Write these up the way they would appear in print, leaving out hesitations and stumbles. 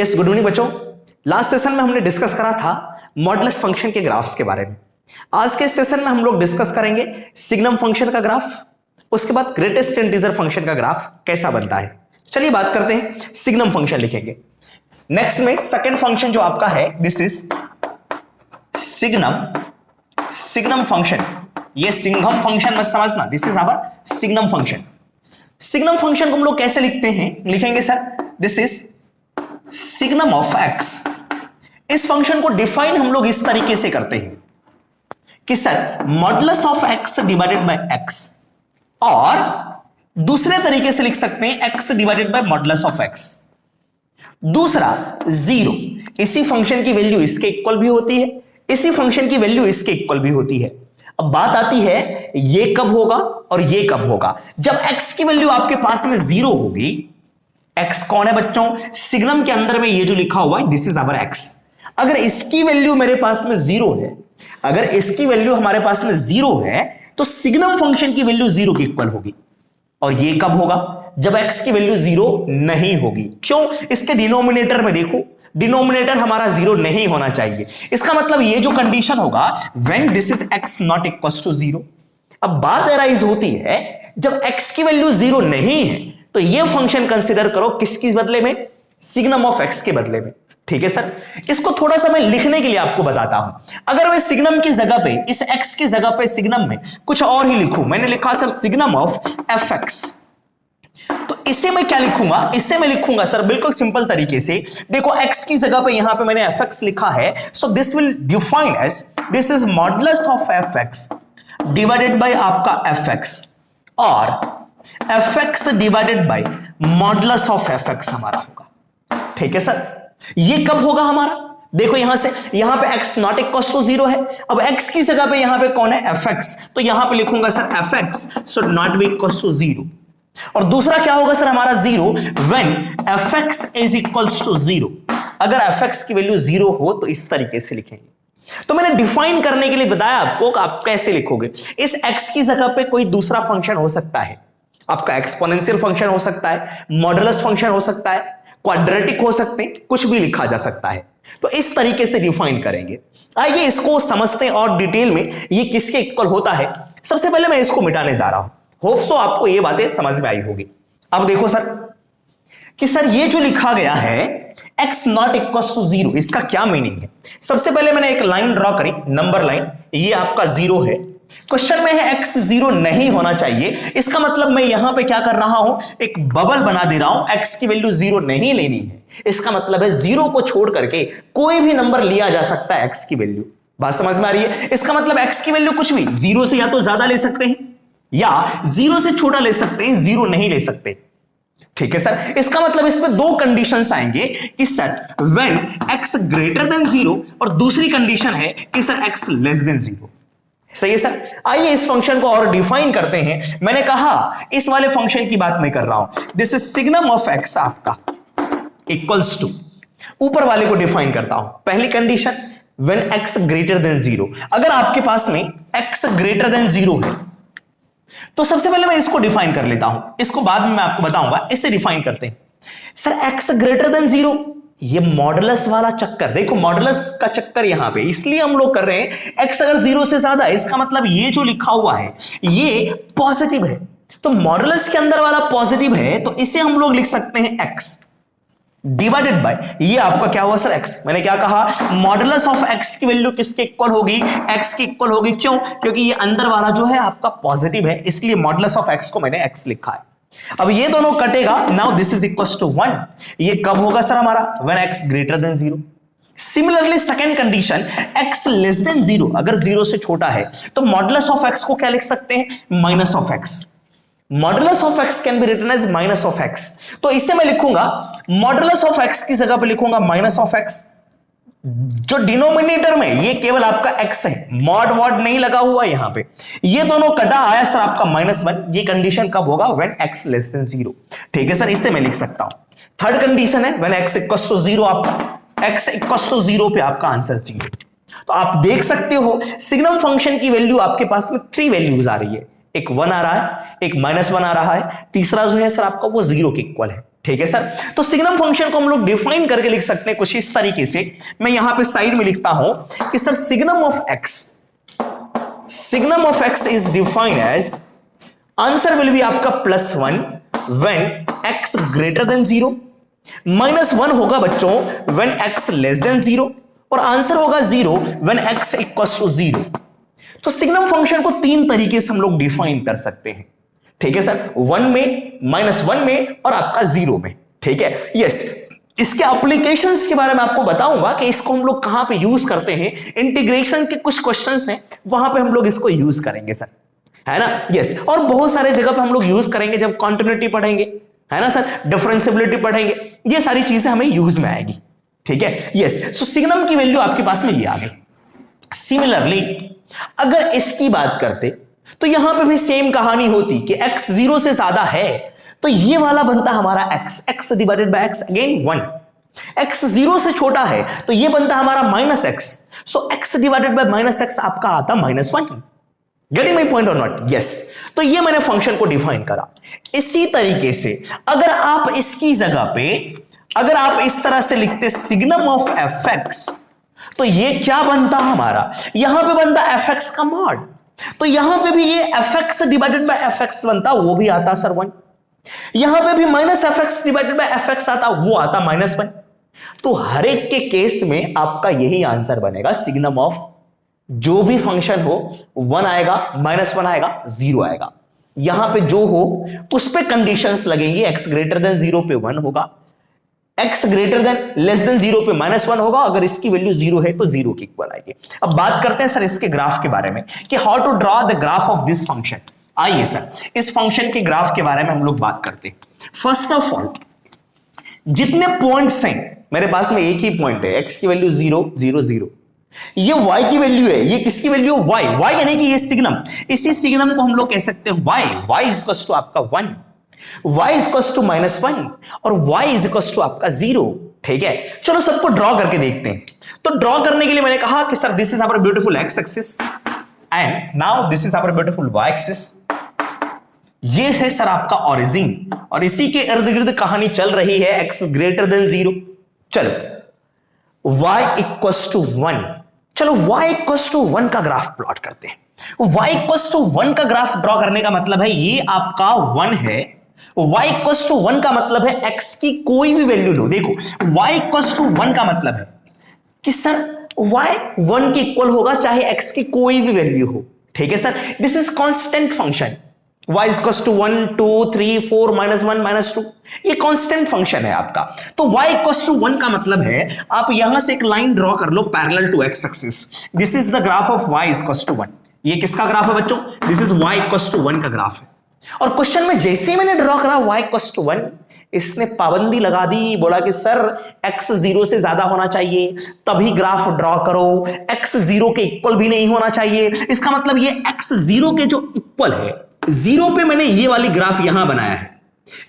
Yes, good evening बच्चों। Last session में हमने डिस्कस करा था मॉडुलस फंक्शन के ग्राफ्स के बारे में। आज के सेशन में हम लोग डिस्कस करेंगे सिग्नम फंक्शन का ग्राफ, उसके बाद ग्रेटेस्ट इंटीजर फंक्शन का ग्राफ कैसा बनता है। चलिए बात करते हैं, सिग्नम फंक्शन लिखेंगे। नेक्स्ट में सेकंड फंक्शन जो आपका है, दिस इज सिग्नम फंक्शन। ये सिंघम फंक्शन मत समझना, this is our signum function. Signum function को हम लोग कैसे लिखते हैं, लिखेंगे sir this is signum of x. इस फंक्शन को डिफाइन हम लोग इस तरीके से करते हैं कि sir modulus of x divided by x, और दूसरे तरीके से लिख सकते हैं x divided by modulus of x. दूसरा जीरो, इसी फंक्शन की वैल्यू इसके इक्वल भी होती है, इसी फंक्शन की वैल्यू इसके इक्वल भी होती है। अब बात आती है ये कब होगा और ये कब होगा। जब x की वैल्यू आपके पास में जीरो होगी, x कौन है बच्चों, सिग्नम के अंदर में ये जो लिखा हुआ है दिस इज आवर x। अगर इसकी वैल्यू मेरे पास में जीरो है, अगर इसकी वैल्यू हमारे पास में जीरो है, तो सिग्नम फंक्शन की वैल्यू जीरो के इक्वल होगी। और ये कब होगा, जब x की वैल्यू जीरो नहीं होगी। क्यों, इसके डिनोमिनेटर में देखो, डिनोमिनेटर हमारा जीरो नहीं होना चाहिए। इसका मतलब ये जो कंडीशन होगा when this is x not equals to zero. अब बात अराइज होती है जब x की वैल्यू जीरो नहीं है, तो ये फंक्शन कंसीडर करो किसके बदले में, सिग्नम ऑफ x के बदले में। ठीक है सर, इसको थोड़ा सा मैं लिखने के लिए आपको बताता हूं। अगर मैं सिग्नम की जगह पे, इस x की जगह पे सिग्नम में कुछ और ही लिखूं, मैंने लिखा सर सिग्नम ऑफ fx, तो इसे मैं क्या लिखूंगा, इसे मैं लिखूंगा सर बिल्कुल सिंपल तरीके से। देखो x की जगह पे यहां पे मैंने fx लिखा है, so this will define as this is modulus of fx divided by आपका fx, और fx divided by modulus of fx हमारा होगा। ठीक है सर, ये कब होगा हमारा, देखो यहां से, यहां पे x not equal to zero है। अब x की जगह पे यहां पे कौन है, fx, तो यहां पे लिखूंगा sir fx should not be equal to zero. और दूसरा क्या होगा सर हमारा zero, when fx is equals to zero. अगर fx की वैल्यू जीरो हो तो इस तरीके से लिखेंगे। तो मैंने डिफाइन करने के लिए बताया आपको कि आप कैसे लिखोगे। इस x की जगह पे कोई दूसरा फंक्शन हो सकता है, आपका एक्सपोनेंशियल फंक्शन हो सकता है, मॉडुलस फंक्शन हो सकता है, क्वाड्रेटिक हो सकते हैं, कुछ भी लिखा जा सकता है। तो इस तरीके से डिफाइन करेंगे। आइए इसको समझते हैं और डिटेल में ये किसके इक्वल होता है। सबसे पहले मैं इसको मिटाने जा रहा हूं, होप सो आपको ये बातें समझ में आई होगी। अब देखो सर कि सर ये जो लिखा गया है x not equal to zero, इसका क्या मीनिंग है। सबसे पहले मैंने एक लाइन ड्रॉ करी, नंबर लाइन, ये आपका जीरो है। क्वेश्चन में है x जीरो नहीं होना चाहिए, इसका मतलब मैं यहां पे क्या कर रहा हूं, एक बबल बना दे रहा हूं, x की वैल्यू जीरो नहीं लेनी है। इसका मतलब है जीरो को छोड़ करके कोई भी नंबर लिया जा सकता है x की वैल्यू। बात समझ में आ रही है। इसका मतलब x की वैल्यू कुछ भी, जीरो से या तो ज्यादा ले सकते हैं या जीरो से छोटा ले सकते हैं, जीरो नहीं ले सकते। ठीक है सर, इसका मतलब इसमें दो कंडीशंस आएंगे कि sir when x greater than zero, और दूसरी कंडीशन है कि sir x less than zero. सही है सर। आइए इस फंक्शन को और डिफाइन करते हैं। मैंने कहा इस वाले फंक्शन की बात मैं कर रहा हूं, this is signum of x आपका इक्वल्स टू, ऊपर वाले को डिफाइन करता हूं। पहली condition when x greater than zero. अगर आपके पास में x ग्रेटर देन जीरो है तो सबसे पहले मैं इसको डिफाइन कर लेता हूं, इसको बाद में मैं आपको बताऊंगा। इसे डिफाइन करते हैं sir, x greater than zero, ये मॉडुलस वाला चक्कर, देखो मॉडुलस का चक्कर यहां पे इसलिए हम लोग कर रहे हैं, x अगर जीरो से ज्यादा है, इसका मतलब ये जो लिखा हुआ है ये पॉजिटिव है, तो मॉडुलस के अंदर वाला पॉजिटिव है, तो इसे हम लोग लिख सकते हैं x डिवाइडेड बाय, ये आपका क्या हुआ सर x। मैंने क्या कहा, मॉडुलस ऑफ x की वैल्यू किसके इक्वल होगी, x के इक्वल होगी। क्यों, क्योंकि ये अंदर वाला जो है आपका पॉजिटिव है, इसलिए मॉडुलस ऑफ x को मैंने x लिखा है। अब ये दोनों कटेगा, now this is equal to 1। ये कब होगा सर हमारा, when x greater than zero. Similarly second condition, x less than zero, अगर जीरो से छोटा है तो मॉडुलस ऑफ x को क्या लिख सकते हैं, minus of x। Modulus of x can be written as minus of x, तो इसे मैं लिखूंगा मॉडुलस ऑफ x की जगह पे लिखूंगा माइनस ऑफ x। जो डिनोमिनेटर में ये केवल आपका x है, मॉड वॉड नहीं लगा हुआ यहां पे, ये दोनों कटा आया सर आपका -1। ये कंडीशन कब होगा, when x less than zero. ठीक है सर, इसे मैं लिख सकता हूं। थर्ड कंडीशन है when x equals to zero, आपका x इक्वल्स टू जीरो पे आपका आंसर जीरो। तो आप देख सकते हो सिग्नम फंक्शन की वैल्यू आपके पास में 3 वैल्यूज आ रही है, एक 1 आ रहा है, एक -1 आ रहा है, तीसरा जो है सर आपका वो जीरो के इक्वल है। ठीक है सर। तो सिग्नम फंक्शन को हम लोग डिफाइन करके लिख सकते हैं कुछ इस तरीके से। मैं यहां पे साइड में लिखता हूं कि sir signum of x is defined as, answer will be आपका +1 व्हेन x ग्रेटर देन 0, -1 होगा बच्चों व्हेन x लेस देन 0, और आंसर होगा 0 व्हेन x इक्वल्स टू 0। तो सिग्नम फंक्शन को 3 तरीके से हम लोग डिफाइन कर सकते हैं, ठीक है सर, 1 में, -1 में और आपका 0 में, ठीक है। यस, इसके एप्लीकेशंस के बारे में आपको बताऊंगा कि इसको हम लोग कहां पे यूज करते हैं। इंटीग्रेशन के कुछ क्वेश्चंस हैं, वहां पे हम लोग इसको यूज करेंगे सर, है ना। यस, और बहुत सारे जगह पे हम लोग यूज करेंगे जब कॉन्टिन्यूटी पढ़ेंगे, है ना सर, डिफरेंशिएबिलिटी पढ़ेंगे, ये सारी चीजें हमें यूज में आएगी, ठीक है। यस, सो सिग्नम की वैल्यू आपके पास में ये आ गई। सिमिलरली अगर इसकी बात करते तो यहां पे भी सेम कहानी होती कि x 0 से ज्यादा है तो ये वाला बनता हमारा x divided by x, again 1। x 0 से छोटा है तो ये बनता हमारा -x, so x divided by -x आपका आता -1। गेटिंग माय पॉइंट और नॉट? यस, तो ये मैंने फंक्शन को डिफाइन करा। इसी तरीके से अगर आप इसकी जगह पे अगर आप इस तरह से लिखते सिग्नम ऑफ fx, तो ये क्या बनता हमारा, यहां पे बनता fx का मॉड, तो यहां पे भी ये fx डिवाइडेड बाय fx बनता, वो भी आता सर 1। यहां पे भी -fx डिवाइडेड बाय fx आता, वो आता -1। तो हर एक के केस में आपका यही आंसर बनेगा। सिग्नम ऑफ जो भी फंक्शन हो 1 आएगा, -1 आएगा, 0 आएगा। यहां पे जो हो उस पे कंडीशंस लगेंगी। x ग्रेटर देन 0 पे 1 होगा, x greater than less than 0 पे -1 होगा, अगर इसकी वैल्यू 0 है तो 0 के इक्वल आएगी। अब बात करते हैं सर इसके ग्राफ के बारे में कि how to draw the graph of this function. आइए सर इस फंक्शन के ग्राफ के बारे में हम लोग बात करते हैं। फर्स्ट ऑफ ऑल, जितने पॉइंट्स हैं मेरे पास में, एक ही पॉइंट है, x की वैल्यू 0 0 0, ये y की वैल्यू है, ये किसकी वैल्यू y यानी कि ये सिग्नम, इसी सिग्नम को हम लोग कह सकते हैं y इज इक्वल टू आपका 1, y इज इक्वल टू -1 और y इज इक्वल टू आपका 0, ठीक है। चलो सबको ड्रॉ करके देखते हैं। तो ड्रॉ करने के लिए मैंने कहा कि sir this is our beautiful x axis and now this is our beautiful y axis. ये है सर आपका ओरिजिन और इसी के इर्द गिर्द कहानी चल रही है x ग्रेटर देन 0। चलो y इक्वल्स टू 1, चलो y इक्वल्स टू 1 का ग्राफ प्लॉट करते हैं। y इक्वल्स टू 1 का ग्राफ ड्रॉ करने का मतलब है ये आपका 1 है, y इक्वल्स टू 1 का मतलब है x की कोई भी वैल्यू लो। देखो y इक्वल्स टू 1 का मतलब है कि सर y 1 के इक्वल होगा चाहे x की कोई भी वैल्यू हो, ठीक है sir. This is constant function, y is equal to 1 2 3 4 -1 -2, ये कांस्टेंट फंक्शन है आपका। तो y इक्वल टू 1 का मतलब है आप यहां से एक लाइन ड्रॉ कर लो parallel to x axis. This is the graph of y is equal to 1। ये किसका ग्राफ है बच्चों? This is y equal to 1 का ग्राफ है। और क्वेश्चन में जैसे ही मैंने ड्रॉ करा y इक्वल टू 1, इसने पाबंदी लगा दी, बोला कि सर x 0 से ज्यादा होना चाहिए तभी ग्राफ ड्रॉ करो, x 0 के इक्वल भी नहीं होना चाहिए। इसका मतलब ये x 0 के जो इक्वल है, 0 पे मैंने ये वाली ग्राफ यहां बनाया है।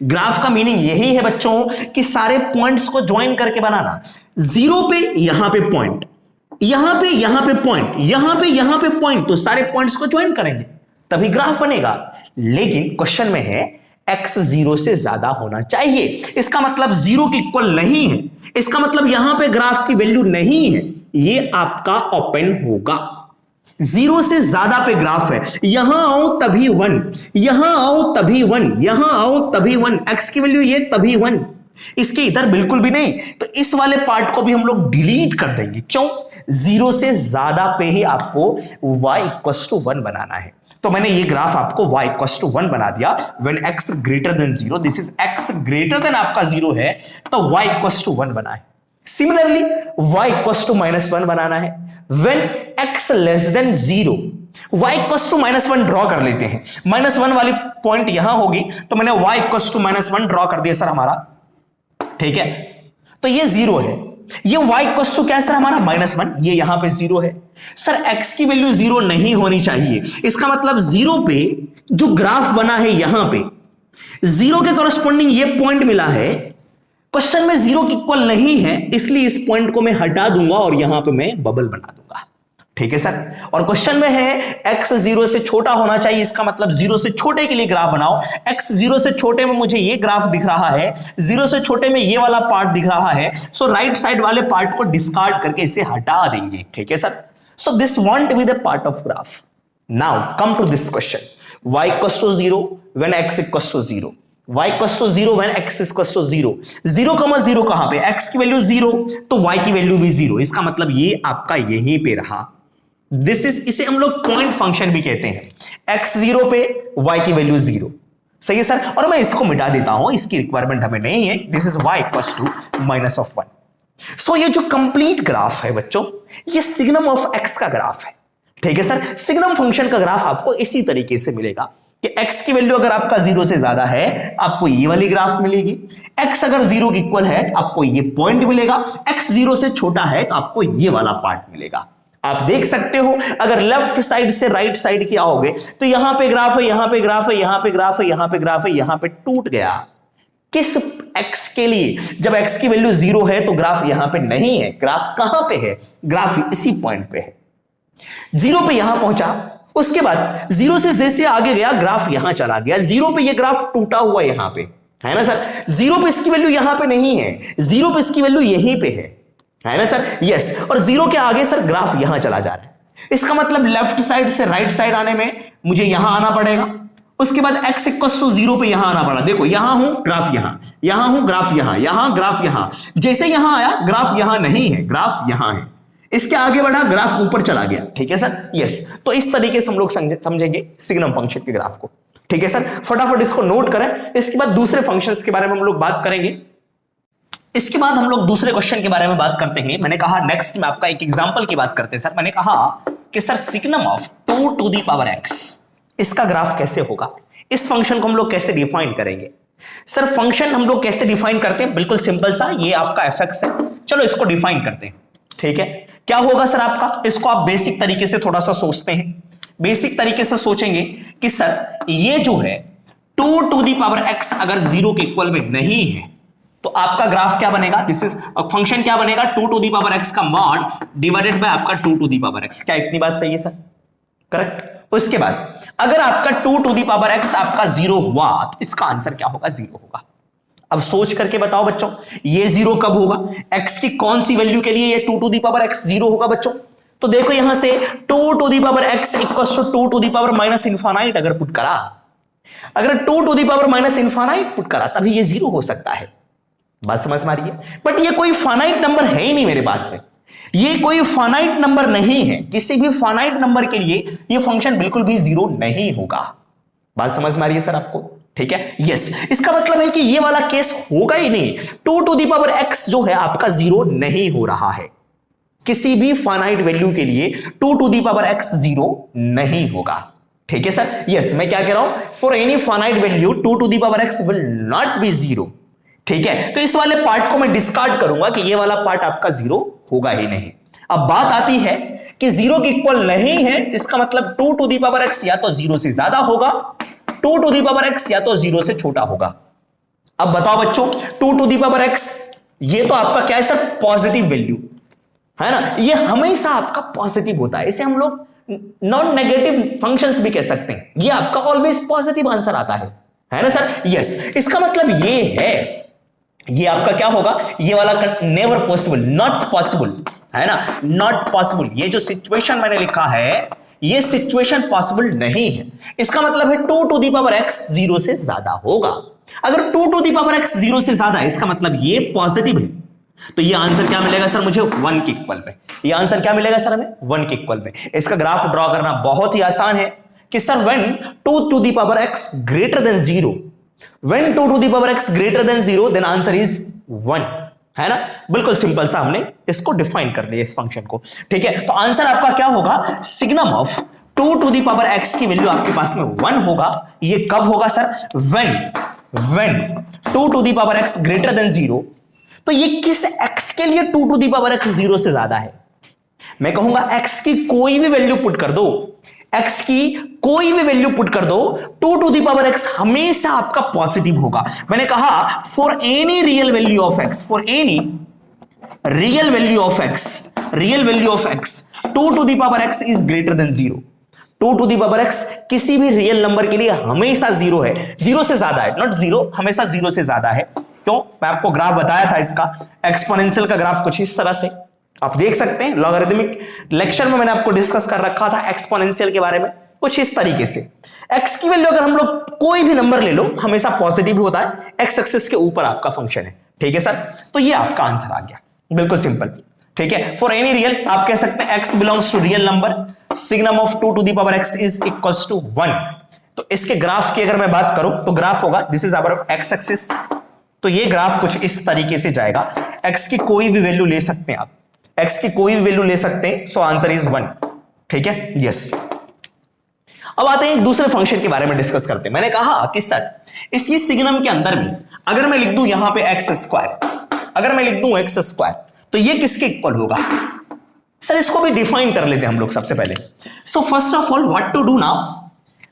ग्राफ का मीनिंग यही है बच्चों कि सारे पॉइंट्स को ज्वाइन करके बनाना। 0 पे यहां पे पॉइंट, यहां पे पॉइंट, यहां पे पॉइंट, तो सारे पॉइंट्स को ज्वाइन करेंगे तभी ग्राफ बनेगा। लेकिन क्वेश्चन में है x 0 से ज्यादा होना चाहिए, इसका मतलब 0 के इक्वल नहीं है, इसका मतलब यहां पे ग्राफ की वैल्यू नहीं है, ये आपका ओपन होगा। 0 से ज्यादा पे ग्राफ है, यहां आओ तभी 1, यहां आओ तभी 1, यहां आओ तभी 1, x की वैल्यू ये तभी 1, इसके इधर बिल्कुल भी नहीं। तो इस वाले पार्ट को भी हम लोग डिलीट कर देंगे। क्यों? 0 से ज्यादा पे ही आपको y इक्वल टू 1 बनाना है। तो मैंने ये ग्राफ आपको y इक्वल टू 1 बना दिया। When x greater than 0, this is x greater then आपका 0 है तो y इक्वल टू 1 बना है। सिमिलरली y इक्वल टू -1 बनाना है। When x less than 0, y equal to -1 draw कर लेते हैं। -1 वाली पॉइंट यहां होगी तो मैंने y इक्वल टू -1 ड्रॉ कर दिया सर हमारा, ठीक है। तो ये 0 है, ये y इक्वल टू क्या है सर हमारा -1, ये यहां पे 0 है। सर x की वैल्यू 0 नहीं होनी चाहिए, इसका मतलब 0 पे जो ग्राफ बना है यहां पे 0 के कॉरस्पॉन्डिंग ये पॉइंट मिला है, क्वेश्चन में 0 के इक्वल नहीं है, इसलिए इस पॉइंट को मैं हटा दूंगा और यहां पे मैं बबल बना दूंगा। ठीक है सर। और क्वेश्चन में है x 0 से छोटा होना चाहिए, इसका मतलब 0 से छोटे के लिए ग्राफ बनाओ। x 0 से छोटे में मुझे ये ग्राफ दिख रहा है, 0 से छोटे में ये वाला पार्ट दिख रहा है, सो राइट साइड वाले पार्ट को डिस्कार्ड करके इसे हटा देंगे, ठीक है sir. So this won't be the part of graph. Now come to this question, y equals to 0 when x equals to 0, y equals to 0 when x equals to 0, 0,0 कहां पे, x की वैल्यू 0 तो y की value भी 0, इसका मतलब ये आपका यहीं पे रहा। दिस इज, इसे हम लोग पॉइंट फंक्शन भी कहते हैं। x 0 पे y की वैल्यू 0, सही है सर। और मैं इसको मिटा देता हूं, इसकी रिक्वायरमेंट हमें नहीं है। This is y equals to -1। सो ये जो कंप्लीट ग्राफ है बच्चों, ये सिग्नम ऑफ x का ग्राफ है, ठीक है सर। सिग्नम फंक्शन का ग्राफ आपको इसी तरीके से मिलेगा कि x की वैल्यू अगर आपका 0 से ज्यादा है आपको ये वाली ग्राफ मिलेगी, x अगर 0 के इक्वल है तो आपको ये पॉइंट मिलेगा, x 0 से छोटा है तो आपको ये वाला पार्ट मिलेगा। आप देख सकते हो अगर लेफ्ट साइड से राइट साइड की आओगे तो यहां पे ग्राफ है, यहां पे ग्राफ है, यहां पे ग्राफ है, यहां पे ग्राफ है, यहां पे टूट गया। किस x के लिए? जब x की वैल्यू 0 है तो ग्राफ यहां पे नहीं है। ग्राफ कहां पे है? ग्राफ इसी पॉइंट पे है। 0 पे यहां पहुंचा, उसके बाद 0 से जैसे आगे गया ग्राफ यहां चला गया, 0 पे ये ग्राफ टूटा हुआ यहां पे है ना सर। 0 पे इसकी वैल्यू यहां पे नहीं है, 0 पे इसकी वैल्यू यहीं पे है ना सर। यस, और 0 के आगे सर ग्राफ यहां चला जा रहा है। इसका मतलब लेफ्ट साइड से राइट साइड आने में मुझे यहां आना पड़ेगा, उसके बाद x इक्वल्स टू 0 पे यहां आना पड़ा। देखो यहां हूं ग्राफ यहां हूं ग्राफ यहां ग्राफ यहां, जैसे यहां आया ग्राफ यहां नहीं है, ग्राफ यहां है। इसके आगे बढ़ा ग्राफ ऊपर चला गया, ठीक है सर। यस, तो इस तरीके से हम लोग समझेंगे सिग्नम फंक्शन के ग्राफ को, ठीक है सर। फटाफट इसको नोट करें। इसके बाद दूसरे फंक्शंस के बारे में हम लोग बात करेंगे। इसके बाद हम लोग दूसरे क्वेश्चन के बारे में बात करते हैं। मैंने कहा नेक्स्ट में आपका एक एग्जांपल की बात करते हैं सर। मैंने कहा कि sir signum of 2 to the power x, इसका ग्राफ कैसे होगा, इस फंक्शन को हम लोग कैसे डिफाइन करेंगे। सर फंक्शन हम लोग कैसे डिफाइन करते हैं, बिल्कुल सिंपल सा, ये आपका fx है। चलो इसको डिफाइन करते हैं, ठीक है। क्या होगा सर आपका, इसको आप बेसिक तरीके से थोड़ा सा सोचते हैं। बेसिक तरीके से सोचेंगे कि सर ये जो है 2 टू द पावर x अगर 0 के इक्वल में नहीं है तो आपका ग्राफ क्या बनेगा, दिस इज फंक्शन क्या बनेगा, 2 टू द पावर x का मॉड डिवाइडेड बाय आपका 2 टू द पावर x। क्या इतनी बात सही है सर? करेक्ट। उसके बाद अगर आपका 2 टू द पावर x आपका 0 हुआ तो इसका आंसर क्या होगा, 0 होगा। अब सोच करके बताओ बच्चों, ये 0 कब होगा, x की कौन सी वैल्यू के लिए ये 2 टू द पावर x 0 होगा बच्चों? तो देखो यहां से 2 to the power x equals to 2 to the power minus infinite अगर पुट करा, अगर 2 to the power minus infinite put करा तभी ये 0 हो सकता है। बात समझ में आ रही है? बट ये कोई फाइनाइट नंबर है ही नहीं मेरे पास में, ये कोई फाइनाइट नंबर नहीं है। किसी भी फाइनाइट नंबर के लिए ये फंक्शन बिल्कुल भी 0 नहीं होगा। बात समझ में आ रही है सर आपको? ठीक है। यस, इसका मतलब है कि ये वाला केस होगा ही नहीं। 2 टू द पावर x जो है आपका 0 नहीं हो रहा है। किसी भी फाइनाइट वैल्यू के लिए 2 टू द पावर x 0 नहीं होगा, ठीक है सर। यस, मैं क्या कह रहा हूं, for any finite value 2 to the power x will not be 0, ठीक है। तो इस वाले पार्ट को मैं डिस्कार्ड करूंगा कि ये वाला पार्ट आपका 0 होगा ही नहीं। अब बात आती है कि 0 के इक्वल नहीं है, इसका मतलब 2 टू द पावर x या तो 0 से ज्यादा होगा, 2 टू द पावर x या तो 0 से छोटा होगा। अब बताओ बच्चों, 2 टू द पावर x ये तो आपका क्या है सर, पॉजिटिव वैल्यू है ना, ये हमेशा आपका पॉजिटिव होता है। इसे हम लोग नॉन नेगेटिव फंक्शंस भी कह सकते हैं। ये आपका ऑलवेज पॉजिटिव आंसर आता है ना सर। यस, इसका मतलब ये है, ये आपका क्या होगा, ये वाला नेवर पॉसिबल, नॉट पॉसिबल है ना, नॉट पॉसिबल। ये जो सिचुएशन मैंने लिखा है ये सिचुएशन पॉसिबल नहीं है। इसका मतलब है 2 टू द पावर x 0 से ज्यादा होगा। अगर 2 टू द पावर x 0 से ज्यादा है इसका मतलब ये पॉजिटिव है, तो ये आंसर क्या मिलेगा सर मुझे, 1 के इक्वल में। ये आंसर क्या मिलेगा सर हमें, 1 के इक्वल में। इसका ग्राफ ड्रॉ करना बहुत ही आसान है कि sir when 2 to the power x greater than 0, when 2 to the power x greater than 0 then answer is 1, है ना। बिल्कुल सिंपल सा हमने इसको डिफाइन कर लिया इस फंक्शन को, ठीक है। तो आंसर आपका क्या होगा, signum of 2 to the power x की वैल्यू आपके पास में 1 होगा। ये कब होगा सर, when 2 to the power x greater than 0। तो ये किस x के लिए 2 टू द पावर x 0 से ज्यादा है? मैं कहूंगा x की कोई भी वैल्यू पुट कर दो, x की कोई भी वैल्यू पुट कर दो, 2 टू द पावर x हमेशा आपका पॉजिटिव होगा। मैंने कहा for any real value of x, for any real value of x, real value of x 2 to the power x is greater than 0, 2 to the power x किसी भी real number के लिए हमेशा 0 है, 0 से ज्यादा है, नॉट 0, हमेशा 0 से ज्यादा है। क्यों? मैं आपको ग्राफ बताया था इसका, एक्सपोनेंशियल का ग्राफ कुछ इस तरह से आप देख सकते हैं। लॉगरिथमिक लेक्चर में मैंने आपको डिस्कस कर रखा था एक्सपोनेंशियल के बारे में, कुछ इस तरीके से। x की वैल्यू अगर हम लोग कोई भी नंबर ले लो हमेशा पॉजिटिव होता है, x एक्सिस के ऊपर आपका फंक्शन है, ठीक है सर। तो ये आपका आंसर आ गया, बिल्कुल सिंपल, ठीक है। फॉर एनी रियल आप कह सकते हैं x belongs to real number, signum of 2 to the power x is equals to 1। तो इसके ग्राफ की अगर मैं बात करूं तो ग्राफ होगा, this is our x axis, तो ये ग्राफ कुछ इस तरीके से जाएगा। x की कोई भी वैल्यू ले सकते हैं आप, x की कोई भी वैल्यू ले सकते हैं, सो आंसर इज 1, ठीक है, यस। अब आते हैं एक दूसरे फंक्शन के बारे में डिस्कस करते हैं। मैंने कहा कि सर इसी सिग्नम के अंदर भी अगर मैं लिख दूं यहां पे x स्क्वायर, अगर मैं लिख दूं x स्क्वायर तो ये किसके इक्वल होगा? सर इसको भी डिफाइन कर लेते हैं हम लोग सबसे पहले। So first of all what to do now,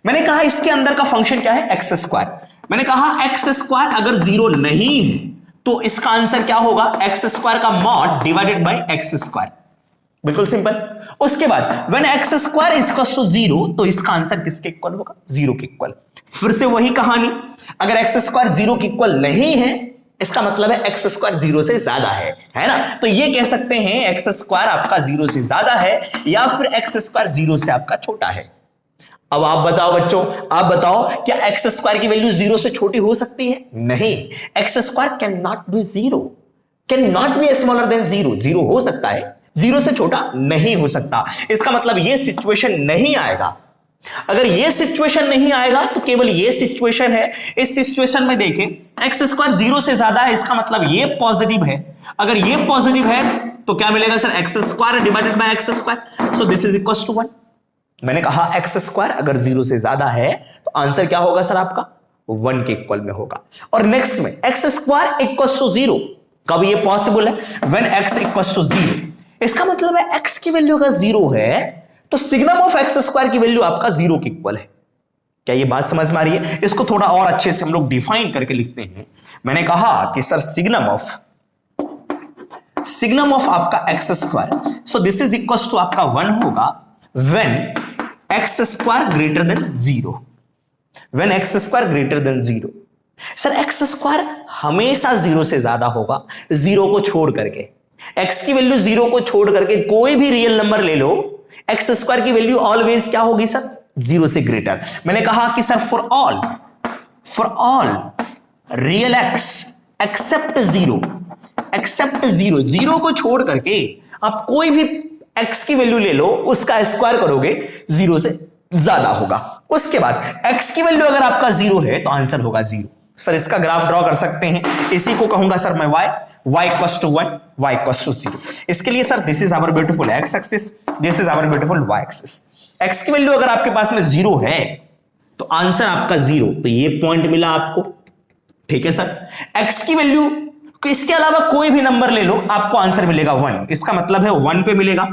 मैंने कहा इसके अंदर का फंक्शन क्या है? x square. मैंने कहा x स्क्वायर अगर 0 नहीं है तो इसका आंसर क्या होगा? x स्क्वायर का mod divided by x square, बिल्कुल सिंपल। उसके बाद when x square is equal to 0 तो इसका आंसर किसके इक्वल होगा? 0 के इक्वल। फिर से वही कहानी, अगर x स्क्वायर 0 के इक्वल नहीं है इसका मतलब है x स्क्वायर 0 से ज्यादा है ना। तो ये कह सकते हैं x स्क्वायर आपका 0 से ज्यादा है या फिर x स्क्वायर 0 से आपका छोटा है। अब आप बताओ बच्चों, आप बताओ क्या x स्क्वायर की वैल्यू 0 से छोटी हो सकती है? नहीं, x square can not be 0, can not be smaller than 0, 0 हो सकता है, 0 से छोटा नहीं हो सकता। इसका मतलब ये सिचुएशन नहीं आएगा। अगर ये सिचुएशन नहीं आएगा तो केवल ये सिचुएशन है। इस सिचुएशन में देखें x स्क्वायर 0 से ज्यादा है, इसका मतलब ये पॉजिटिव है। अगर ये पॉजिटिव है तो क्या मिलेगा sir? x square divided by x square, so this is equal to 1। मैंने कहा x स्क्वायर अगर 0 से ज्यादा है तो आंसर क्या होगा सर आपका? 1 के इक्वल में होगा। और नेक्स्ट में x स्क्वायर इक्वल टू 0, कब ये पॉसिबल है? When x equal to 0। इसका मतलब है x की वैल्यू अगर 0 है तो सिग्नम ऑफ x स्क्वायर की वैल्यू आपका 0 के इक्वल है। क्या ये बात समझ में आ रही है? इसको थोड़ा और अच्छे से हम लोग डिफाइन करके लिखते हैं। मैंने कहा कि सर सिग्नम ऑफ आपका x square, so this is equal to आपका 1 होगा when x square greater than 0, when x square greater than 0। Sir x square हमेशा 0 से ज्यादा होगा, 0 को छोड़ करके। x की वैल्यू 0 को छोड़ करके कोई भी रियल नंबर ले लो, x स्क्वायर की वैल्यू ऑलवेज क्या होगी सर? 0 से ग्रेटर। मैंने कहा कि sir for all real x except 0, 0 को छोड़ करके आप कोई भी x की वैल्यू ले लो, उसका स्क्वायर करोगे 0 से ज्यादा होगा। उसके बाद x की वैल्यू अगर आपका 0 है तो आंसर होगा 0। सर इसका ग्राफ ड्रॉ कर सकते हैं, इसी को कहूंगा सर मैं y equals to 1, y equals to 0। इसके लिए sir this is our beautiful x axis, this is our beautiful y axis. x की वैल्यू अगर आपके पास में 0 है तो आंसर आपका 0, तो ये पॉइंट मिला आपको, ठीक है सर। x की वैल्यू इसके अलावा कोई भी नंबर ले लो आपको आंसर मिलेगा 1, इसका मतलब है 1 पे मिलेगा।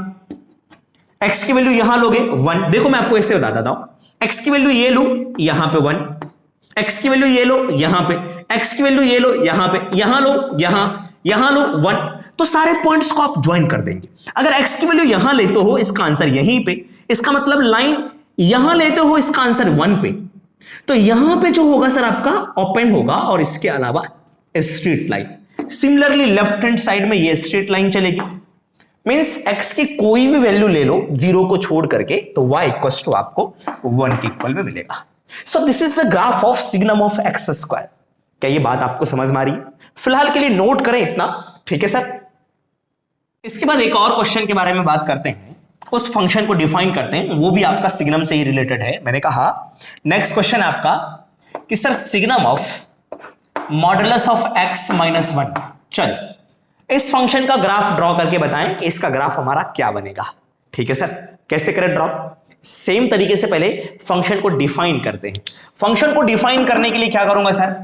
x की वैल्यू यहां लोगे 1, देखो मैं आपको ऐसे बता देता हूं, x की वैल्यू ये लो यहां पे 1, x की वैल्यू ये लो यहां पे, x की वैल्यू ये लो यहां पे, यहां लो यहां लो 1, तो सारे पॉइंट्स को आप ज्वाइन कर देंगे। अगर x की वैल्यू यहां लेते हो इसका आंसर यहीं पे, इसका मतलब लाइन यहां लेते हो इसका आंसर 1 पे, तो यहां पे जो होगा सर आपका ओपन होगा और इसके अलावा straight line. Similarly left hand side में ये स्ट्रेट लाइन चलेगी। मींस x की कोई भी वैल्यू ले लो 0 को छोड़ करके तो y इक्वल्स टू आपको 1 के इक्वल में मिलेगा। सो this is the graph of signum of x square. क्या ये बात आपको समझ में आ रही है? फिलहाल के लिए नोट करें इतना, ठीक है सर। इसके बाद एक और क्वेश्चन के बारे में बात करते हैं, उस फंक्शन को डिफाइन करते हैं, वो भी आपका सिग्नम से ही रिलेटेड है। मैंने कहा नेक्स्ट क्वेश्चन आपका कि sir signum of modulus of x minus 1, चल इस फंक्शन का ग्राफ ड्रॉ करके बताएं कि इसका ग्राफ हमारा क्या बनेगा। ठीक है सर, कैसे करें ड्रॉ? सेम तरीके से पहले फंक्शन को डिफाइन करते हैं। फंक्शन को डिफाइन करने के लिए क्या करूंगा सर,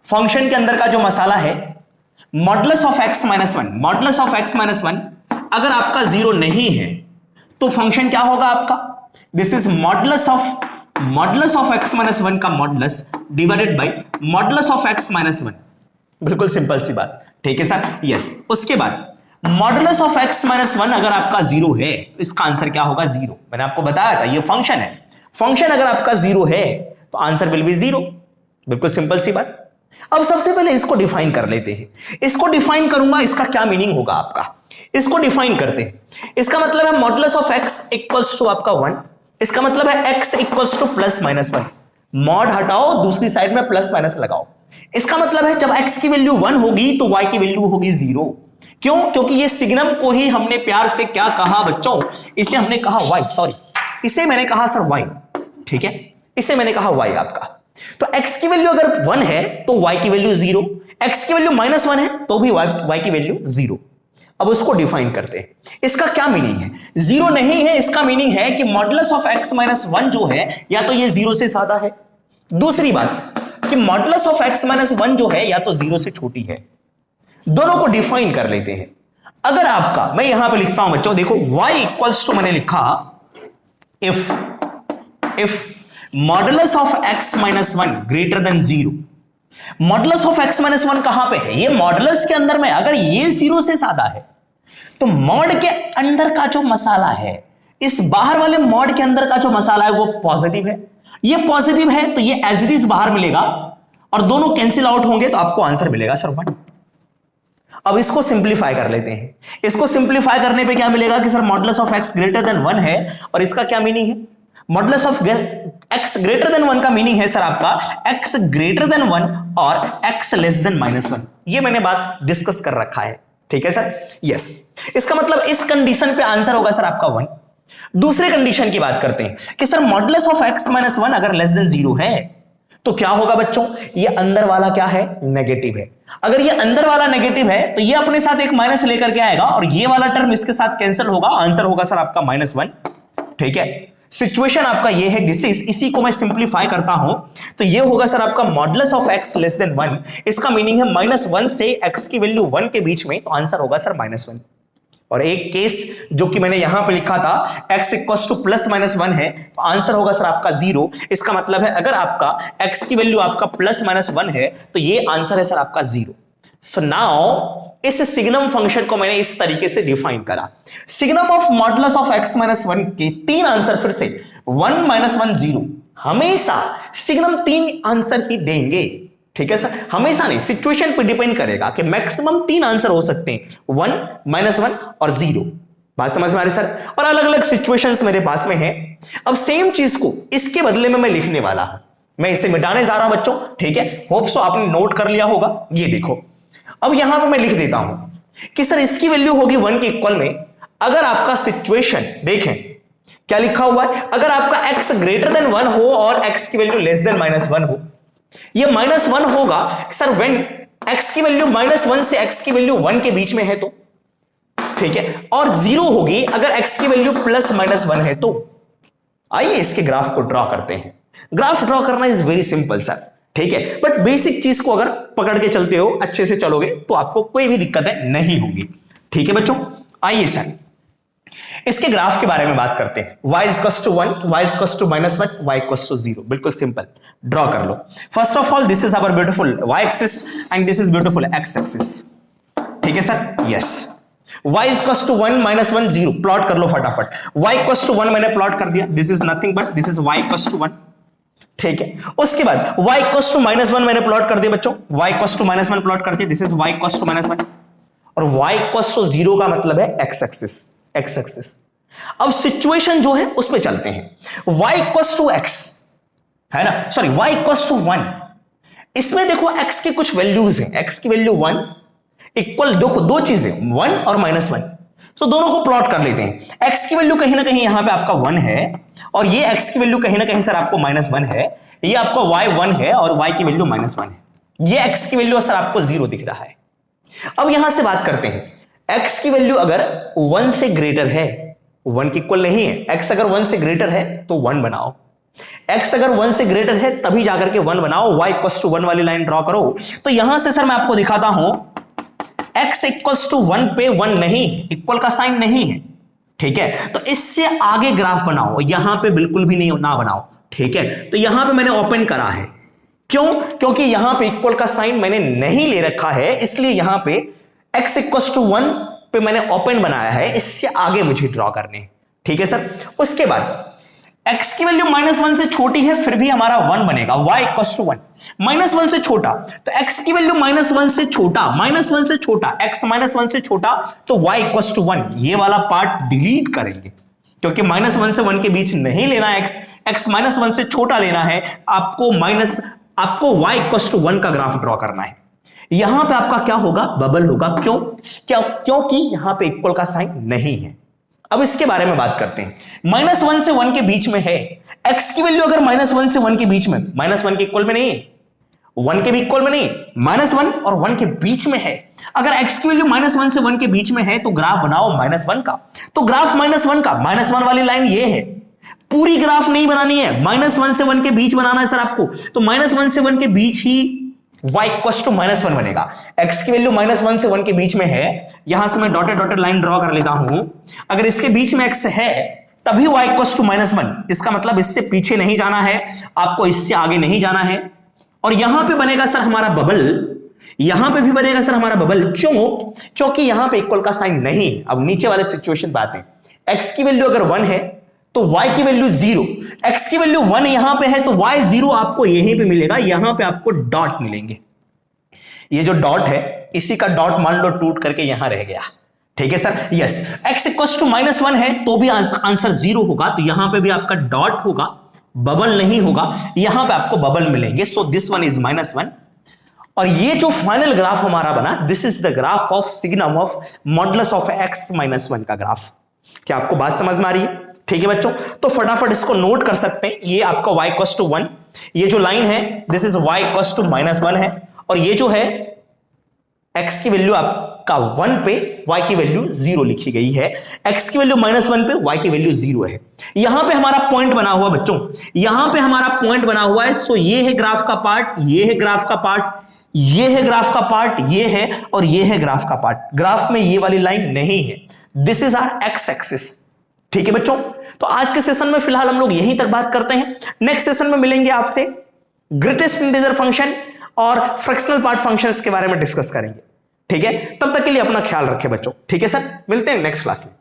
फंक्शन के अंदर का जो मसाला है modulus of x minus 1, modulus of x minus 1 अगर आपका 0 नहीं है तो फंक्शन क्या होगा आपका, this is modulus of x minus 1 का modulus divided by modulus of x minus 1। बिल्कुल सिंपल सी बात, ठीक है सर। यस, उसके बाद मॉडुलस ऑफ x माइनस 1 अगर आपका 0 है तो इसका आंसर क्या होगा? 0। मैंने आपको बताया था ये फंक्शन है, फंक्शन अगर आपका 0 है तो आंसर विल बी 0। बिल्कुल सिंपल सी बात। अब सबसे पहले इसको डिफाइन कर लेते हैं। इसको डिफाइन करूंगा, इसका क्या मीनिंग होगा आपका, इसको डिफाइन करते हैं। इसका मतलब है modulus of x equals to आपका 1। इसका मतलब है x equals to plus minus 1। Mod हटाओ, दूसरी साइड में प्लस माइनस लगाओ। इसका मतलब है जब x की वैल्यू 1 होगी तो y की वैल्यू होगी 0। क्यों? क्योंकि ये सिग्नम को ही हमने प्यार से क्या कहा बच्चों? इसे हमने कहा y, सॉरी इसे मैंने कहा सर y, ठीक है, इसे मैंने कहा y आपका। तो x की वैल्यू अगर 1 है तो y की वैल्यू 0, x की वैल्यू -1 है तो भी y की वैल्यू 0। अब उसको डिफाइन करते हैं। इसका क्या मीनिंग है? 0 नहीं है, इसका मीनिंग है कि मॉडुलस ऑफ x माइनस 1 जो है या तो ये 0 से ज्यादा है, दूसरी बात कि मॉडुलस ऑफ x माइनस 1 जो है या तो 0 से छोटी है। दोनों को डिफाइन कर लेते हैं। अगर आपका, मैं यहां पे लिखता हूं बच्चों, देखो y इक्वल्स टू मैंने लिखा if modulus of x minus 1 greater than 0। Modulus of x minus 1 कहां पे है? ये मॉडुलस के अंदर में, अगर ये 0 से ज्यादा है तो मॉड के अंदर का जो मसाला है, इस बाहर वाले मॉड के अंदर का जो मसाला है वो पॉजिटिव है। ये पॉजिटिव है तो ये एज इट इज बाहर मिलेगा और दोनों कैंसिल आउट होंगे तो आपको आंसर मिलेगा सर 1। अब इसको सिंप्लीफाई कर लेते हैं। इसको सिंप्लीफाई करने पे क्या मिलेगा कि sir modulus of x greater then 1 है, और इसका क्या मीनिंग है? Modulus of x greater then 1 का मीनिंग है सर आपका x ग्रेटर देन 1 और x लेस देन -1। ये मैंने बात डिस्कस कर रखा है, ठीक है सर? यस। इसका मतलब इस कंडीशन पे आंसर होगा सर आपका 1। दूसरे कंडीशन की बात करते हैं कि sir modulus of x minus 1 अगर लेस देन 0 है तो क्या होगा बच्चों? ये अंदर वाला क्या है? नेगेटिव है। अगर ये अंदर वाला नेगेटिव है तो ये अपने साथ एक माइनस लेकर के आएगा और ये वाला टर्म इसके साथ कैंसिल होगा, आंसर होगा सर आपका -1, ठीक है? सिचुएशन आपका ये है, दिस इज, इसी को मैं सिंप्लीफाई करता हूं तो ये होगा सर आपका modulus of x less then 1। इसका मीनिंग है -1 से x की वैल्यू 1 के बीच में, तो आंसर होगा सर -1। और एक केस जो कि मैंने यहां पे लिखा था x equals to plus minus 1 है तो आंसर होगा सर आपका 0। इसका मतलब है अगर आपका x की वैल्यू आपका प्लस माइनस 1 है तो ये आंसर है सर आपका 0। सो नाउ इस सिग्नम फंक्शन को मैंने इस तरीके से डिफाइन करा। Signum of modulus of x minus 1 के 3 आंसर, फिर से 1 -1 0, हमेशा सिग्नम 3 आंसर ही देंगे, ठीक है सर? हमेशा नहीं, सिचुएशन पे डिपेंड करेगा कि मैक्सिमम 3 आंसर हो सकते हैं, 1 -1 और 0। बात समझ में आ रही सर? और अलग अलग सिचुएशंस मेरे पास में है। अब सेम चीज को इसके बदले में मैं लिखने वाला हूं, मैं इसे मिटाने जा रहा हूं बच्चों, ठीक है? होप सो आपने नोट कर लिया होगा। ये देखो, अब यहां पर मैं लिख देता हूं कि सर इसकी वैल्यू होगी 1 के इक्वल में अगर आपका सिचुएशन देखें क्या लिखा हुआ है, अगर आपका x ग्रेटर देन 1 हो और x की वैल्यू लेस देन -1 हो। ये -1 होगा सर व्हेन x की वैल्यू -1 से x की वैल्यू 1 के बीच में है तो, ठीक है? और 0 होगी अगर x की वैल्यू प्लस -1 है तो। आइए इसके ग्राफ को ड्रॉ करते हैं। ग्राफ ड्रॉ करना इज वेरी सिंपल सर, ठीक है? बट बेसिक चीज को अगर पकड़ के चलते हो, अच्छे से चलोगे तो आपको कोई भी दिक्कतें नहीं होंगी, ठीक है बच्चों? आइए सर इसके ग्राफ के बारे में बात करते हैं। y equals to 1, y equals to -1, y equals to 0। बिल्कुल सिंपल, ड्रॉ कर लो। First of all this is our beautiful y axis and this is beautiful x axis, ठीक है sir? Yes. y equals to 1 -1 0, plot कर लो फटाफट। y equals to 1 मैंने plot कर दिया, this is nothing but this is y equals to 1, ठीक है? उसके बाद y इक्वल्स टू -1 मैंने प्लॉट कर दिया बच्चों, y इक्वल्स टू -1 प्लॉट कर दिया, this is y equals to -1, और y इक्वल्स टू 0 का मतलब है x एक्सिस, x एक्सिस। अब सिचुएशन जो है उसमें चलते हैं। y इक्वल्स टू x है ना, सॉरी y इक्वल्स टू 1। इसमें देखो x की कुछ वैल्यूज हैं, x की वैल्यू 1 इक्वल, दो चीजें 1 और -1, तो दोनों को प्लॉट कर लेते हैं। x की वैल्यू कहीं ना कहीं यहां पे आपका 1 है और ये x की वैल्यू कहीं ना कहीं सर आपको -1 है, ये आपका y 1 है और y की वैल्यू -1 है, ये x की वैल्यू सर आपको 0 दिख रहा है। अब यहां से बात करते हैं, x की वैल्यू अगर 1 से ग्रेटर है, 1 के इक्वल नहीं है, x अगर 1 से ग्रेटर है तो 1 बनाओ, x अगर 1 से ग्रेटर है तभी जाकर के 1 बनाओ, y इक्वल्स टू 1 वाली लाइन ड्रॉ करो। तो यहां से सर मैं आपको दिखाता हूं x इक्वल्स टू 1 पे 1 नहीं, इक्वल का साइन नहीं है, ठीक है? तो इससे आगे ग्राफ बनाओ, यहां पे बिल्कुल भी नहीं ना बनाओ, ठीक है? तो यहां पे मैंने ओपन करा है, क्यों? क्योंकि यहां पे इक्वल का साइन मैंने नहीं ले रखा है, इसलिए यहां पे x इक्वल्स टू 1 पे मैंने ऑपरेंड बनाया है, इससे आगे मुझे ड्रॉ करने हैं, ठीक है सर। उसके बाद x की वैल्यू -1 से छोटी है फिर भी हमारा 1 बनेगा, y इक्वल्स टू 1। -1 से छोटा तो x की वैल्यू -1 से छोटा, -1 से छोटा, x -1 से छोटा तो y इक्वल्स टू 1। ये वाला पार्ट डिलीट करेंगे क्योंकि -1 से 1 के बीच नहीं लेना है, x -1 से छोटा लेना है आपको, आपको y इक्वल्स टू 1 का ग्राफ ड्रॉ करना है। यहां पे आपका क्या होगा, बबल होगा। क्योंकि यहां पे इक्वल का साइन नहीं है। अब इसके बारे में बात करते हैं। -1 से 1 के बीच में है, x की वैल्यू अगर -1 से 1 के बीच में, -1 के इक्वल में नहीं है, 1 के भी इक्वल में नहीं, -1 और 1 के बीच में है। अगर x की वैल्यू -1 से 1 के बीच में है तो ग्राफ बनाओ -1 का। तो ग्राफ -1 का, -1 वाली लाइन ये है, पूरी ग्राफ नहीं बनानी है, -1 से 1 के बीच बनाना है सर आपको। तो -1 से 1 के बीच ही y इक्वल्स टू -1 बनेगा। x की वैल्यू -1 से 1 के बीच में है, यहां से मैं डॉटेड डॉटेड लाइन ड्रॉ कर लेता हूं। अगर इसके बीच में x है तभी y इक्वल्स टू -1, इसका मतलब इससे पीछे नहीं जाना है आपको, इससे आगे नहीं जाना है। और यहां पे बनेगा सर हमारा बबल, यहां पे भी बनेगा सर हमारा बबल। क्योंकि यहां पे इक्वल का साइन नहीं। अब नीचे वाले सिचुएशन पे आते हैं। x की वैल्यू अगर 1 है तो y की वैल्यू 0, x की वैल्यू 1 यहां पे है तो y 0 आपको यहीं पे मिलेगा, यहां पे आपको डॉट मिलेंगे। ये जो डॉट है इसी का डॉट मान लो टूट करके यहां रह गया, ठीक है sir. Yes, x equals to -1 है तो भी आंसर 0 होगा, तो यहां पे भी आपका डॉट होगा, बबल नहीं होगा, यहां पे आपको बबल मिलेंगे। So this one is -1। और ये जो फाइनल ग्राफ हमारा बना, this is the graph of signum of modulus of x -1 का ग्राफ। क्या आपको बात समझ में आ रही है? ठीक है बच्चों, तो फटाफट इसको नोट कर सकते हैं। ये आपका y इक्वल्स टू 1, ये जो लाइन है this is y equals to -1 है, और ये जो है x की वैल्यू आपका 1 पे y की वैल्यू 0 लिखी गई है। x की वैल्यू -1 पे y की वैल्यू 0 है। यहां पे हमारा पॉइंट बना हुआ बच्चों, यहां पे हमारा पॉइंट बना हुआ है। सो ये है ग्राफ का पार्ट, ये है ग्राफ का पार्ट, ये है ग्राफ का पार्ट, ये है और ये है ग्राफ का पार्ट। ग्राफ में ये वाली लाइन नहीं है, this is our x axis. ठीक है बच्चों, तो आज के सेशन में फिलहाल हम लोग यहीं तक बात करते हैं। नेक्स्ट सेशन में मिलेंगे आपसे, ग्रेटेस्ट इंटीजर फंक्शन और फ्रैक्शनल पार्ट फंक्शंस के बारे में डिस्कस करेंगे। ठीक है, तब तक के लिए अपना ख्याल रखें बच्चों। ठीक है सर, मिलते हैं नेक्स्ट क्लास में।